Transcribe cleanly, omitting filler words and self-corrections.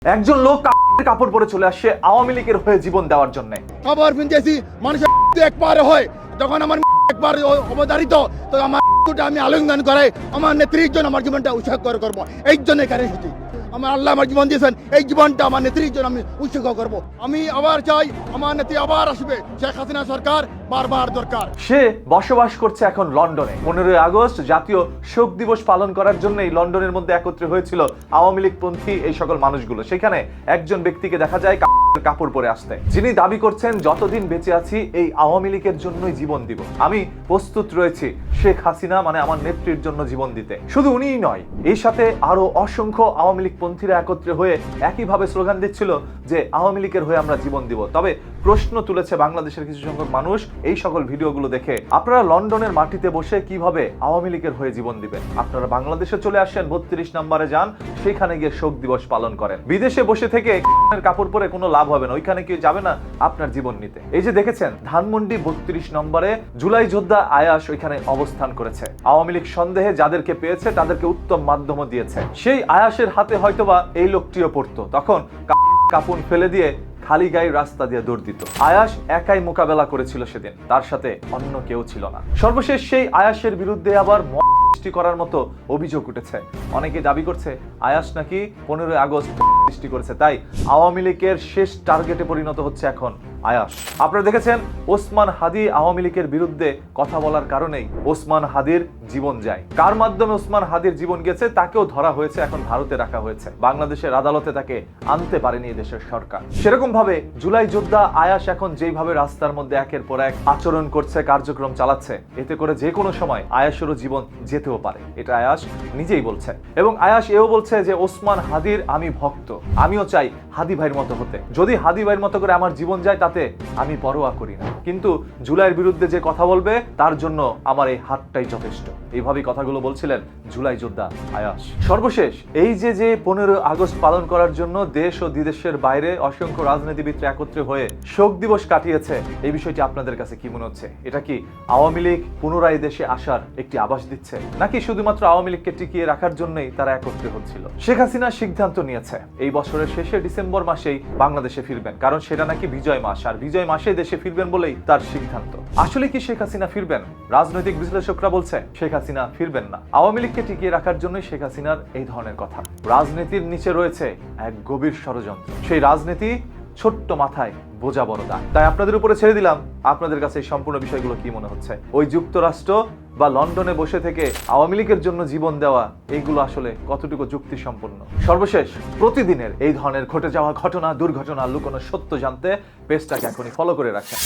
একজন লোক কাপড় পরে চলে আসছে আওয়ামী লীগের হয়ে জীবন দেওয়ার জন্য। কাপড় পিনতেছি মানুষের একবার হয়, যখন আমার একবার অবধারিত তো আমার আমি আলিঙ্গন করে আমার নেত্রীর জন্য আমার জীবনটা উৎসর্গ করবো। এই জন্য এখানে এসেছি। আমার আল্লাহ আমার জীবন দিয়েছেন, এই জীবনটা আমার নেত্রীর জন্য আমি উৎসর্গ করবো। আমি আবার চাই আমার নেত্রী আবার আসবে। শেখ হাসিনা সরকার বারবার দরকার। সে বসবাস করছে এখন লন্ডনে। 15ই আগস্ট জাতীয় শোক দিবস পালন করার জন্যই লন্ডনের মধ্যে একত্রে হয়েছিল আওয়ামী লীগ পন্থী এই সকল মানুষগুলো। সেখানে একজন ব্যক্তিকে দেখা যায় কাপড় পরে আসতে, যিনি দাবি করছেন যতদিন বেঁচে আছি এই আওয়ামী লীগের জন্যই জীবন দিব, আমি প্রস্তুত রয়েছি শেখ হাসিনা মানে আমার নেত্রীর জন্য জীবন দিতে। শুধু উনিই নয়, এই সাথে আরো অসংখ্য আওয়ামী লীগ পন্থীরা একত্রে হয়ে একইভাবে স্লোগান দিচ্ছিল যে আওয়ামী লীগের হয়ে আমরা জীবন দিব। তবে প্রশ্ন তুলেছে বাংলাদেশের কিছু সংখ্যক মানুষ এই সকল ভিডিওগুলো দেখে, আপনারা লন্ডনের মাটিতে বসে কিভাবে আওয়ামী লীগের হয়ে জীবন দিবেন? আপনারা বাংলাদেশে চলে আসেন, 32 নম্বরে যান, সেখানে গিয়ে শোক দিবস পালন করেন। বিদেশে বসে থেকে কাপড় পরে কোনো লাভ হবে না, ওইখানে কেউ যাবে না আপনার জীবন নিতে। এই যে দেখেছেন ধানমন্ডি 32 নম্বরে জুলাই যোদ্ধা আয়াস ওইখানে অবস্থান করেছে। আওয়ামী লীগ সন্দেহে যাদেরকে পেয়েছে তাদেরকে উত্তম মাধ্যমও দিয়েছে। সেই আয়াসের হাতে হয়তোবা এই লোকটিও পড়তো, তখন কাপড় ফেলে দিয়ে খালি গায়ে রাস্তা দিয়ে দৌড় দিত। আয়াস একাই মোকাবেলা করেছিল সেদিন, তার সাথে অন্য কেউ ছিল না। সর্বশেষ সেই আয়াসের বিরুদ্ধে আবার সৃষ্টি করার মতো অভিযোগ উঠেছে। অনেকে দাবি করছে আয়াস নাকি 15ই আগস্ট সৃষ্টি করেছে, তাই আওয়ামী লীগের শেষ টার্গেটে পরিণত হচ্ছে এখন আয়াস। আপনারা দেখেছেন ওসমান হাদি আওয়ামী লীগের বিরুদ্ধে কথা বলার কারণেই ওসমান হাদির জীবন যায়। কার মাধ্যমে ওসমান হাদির জীবন গেছে তাকেও ধরা হয়েছে, এখন ভারতে রাখা হয়েছে। বাংলাদেশের আদালতে তাকে আনতে পারেনি দেশের সরকার। সেরকম ভাবে জুলাই যোদ্ধা আয়াস এখন যেইভাবে রাস্তার মধ্যে একের পর এক আচরণ করছে, কার্যক্রম চালাচ্ছে, এতে করে যে কোনো সময় আয়াসেরও জীবন যেতেও পারে। এটা আয়াস নিজেই বলছে। এবং আয়াস এও বলছে যে ওসমান হাদির আমি ভক্ত, আমিও চাই হাদি ভাইয়ের মতো হতে। যদি হাদি ভাইয়ের মতো করে আমার জীবন যায় তাতে আমি পরোয়া করি না, কিন্তু জুলাইয়ের বিরুদ্ধে যে কথা বলবে তার জন্য আমার এই হাতটাই যথেষ্ট। এইভাবেই কথাগুলো বলছিলেন জুলাই যোদ্ধা আয়াস। সর্বশেষ এই যে 15 আগস্ট পালন করার জন্য দেশ ও বিদেশের বাইরে অসংখ্য রাজনীতিবিদরা একত্রে হয়ে শোক দিবস কাটিয়েছে, এই বিষয়টি আপনাদের কাছে কি মনে হচ্ছে? এটা কি আওয়ামী লীগ পুনরায় দেশে আসার একটি আভাস দিচ্ছে, নাকি শুধুমাত্র আওয়ামী লীগকে টিকিয়ে রাখার জন্যই তারা একত্রে হচ্ছিল? শেখ হাসিনা সিদ্ধান্ত নিয়েছে এই বছরের শেষে ডিসেম্বর মাসেই বাংলাদেশে ফিরবেন, কারণ সেটা নাকি বিজয় মাস, আর বিজয় মাসে দেশে ফিরবেন বলেই তার সিদ্ধান্ত। আসলে কি শেখ হাসিনা ফিরবেন? রাজনৈতিক বিশ্লেষকরা বলছে শেখ হাসিনা ফিরবেন না। আওয়ামী লীগকে টিকিয়ে রাখার জন্যই শেখ হাসিনার এই ধরনের কথা। রাজনীতির নিচে রয়েছে এক গভীর ষড়যন্ত্র। সেই রাজনীতি ছোট্ট মাথায় বোঝা বড় দায়। তাই আপনাদের উপরে ছেড়ে দিলাম, আপনাদের কাছে এই সম্পূর্ণ বিষয়গুলো কি মনে হচ্ছে? ওই যুক্তরাষ্ট্র বা লন্ডনে বসে থেকে আওয়ামী লীগের জন্য জীবন দেওয়া, এইগুলো আসলে কতটুকু যুক্তি সম্পন্ন? সর্বশেষ প্রতিদিনের এই ধরনের ঘটে যাওয়া ঘটনা, দুর্ঘটনা, লুকোনো সত্য জানতে পেজটাকে এখনই ফলো করে রাখেন।